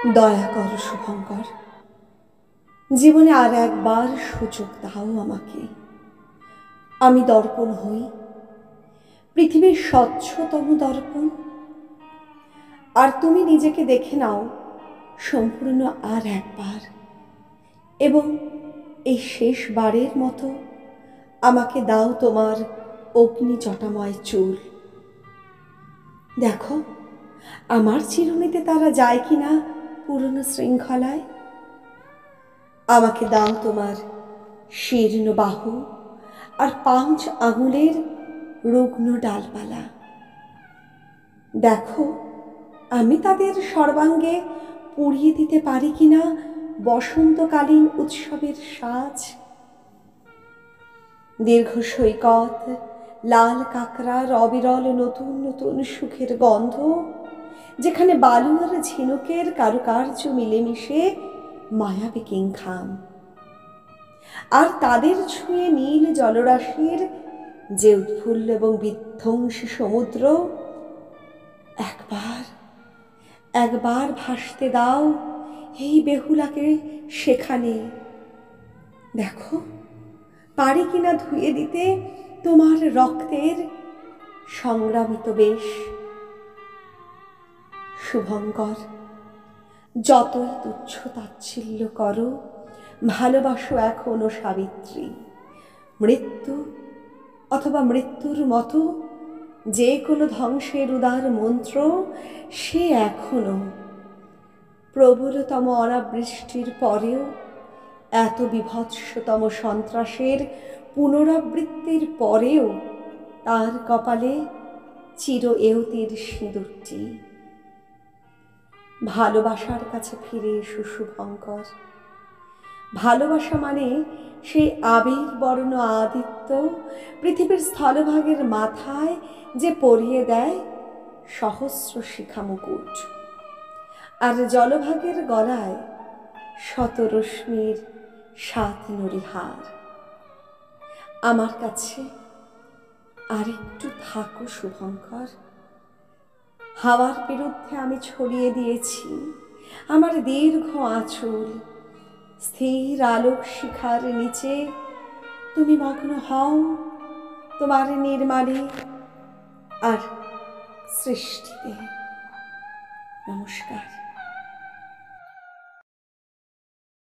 দয়া করো শুভঙ্কর, জীবনে আর একবার সুযোগ দাও আমাকে। আমি দর্পণ হই, পৃথিবীর স্বচ্ছতম দর্পণ। আর তুমি নিজেকে দেখে নাও সম্পূর্ণ আর একবার, এবং এই শেষবারের মতো আমাকে দাও তোমার অগ্নিজটাময় চুল। দেখো আমার চিরুনিতে তারা যায় কিনা পুরনো শৃঙ্খলায়। আমাকে দাও তোমার শীর্ণ বাহু আর 5 আঙুলের রুগ্ন ডালপালা। দেখো আমি তাদের সর্বাঙ্গে পুড়িয়ে দিতে পারি কিনা বসন্তকালীন উৎসবের সাজ। দীর্ঘ সৈকত, লাল কাঁকড়ার অবিরল নতুন নতুন সুখের গন্ধ, যেখানে বালু আর ঝিনুকের কারুকার্য মিলেমিশে মায়াবী কিংখাম। আর তাদের ছুঁয়ে নীল জলরাশির যে উৎফুল্ল এবং বিধ্বংসী সমুদ্র। একবার একবার ভাসতে দাও এই বেহুলাকে সেখানে। দেখো পারি কিনা ধুয়ে দিতে তোমার রক্তের সংগ্রামিত বেশ। শুভঙ্কর, যতই তুচ্ছ তাচ্ছিল্য করো, ভালোবাসো এখনো সাবিত্রী। মৃত্যু অথবা মৃত্যুর মতো যে কোনো ধ্বংসের উদার মন্ত্র সে এখনো প্রবলতম অনাবৃষ্টির পরেও, এত বিভৎসতম সন্ত্রাসের পুনরাবৃত্তির পরেও তার কপালে চির এয়তির সিঁদুরটি। ভালোবাসার কাছে ফিরে এসো শুভঙ্কর। ভালোবাসা মানে সেই আবির বর্ণ আদিত্য পৃথিবীর স্থলভাগের মাথায় যে পরিয়ে দেয় সহস্র শিখা মুকুট, আর জলভাগের গলায় শত রশ্মির 7 নড়িহার। আমার কাছে আরেকটু থাকো শুভঙ্কর। হাওয়ার বিরুদ্ধে আমি ছড়িয়ে দিয়েছি আমার দীর্ঘ আঁচল। স্থির আলোক শিখার নিচে তুমি মগ্ন হও তোমার নির্মাণে আর সৃষ্টিতে। নমস্কার।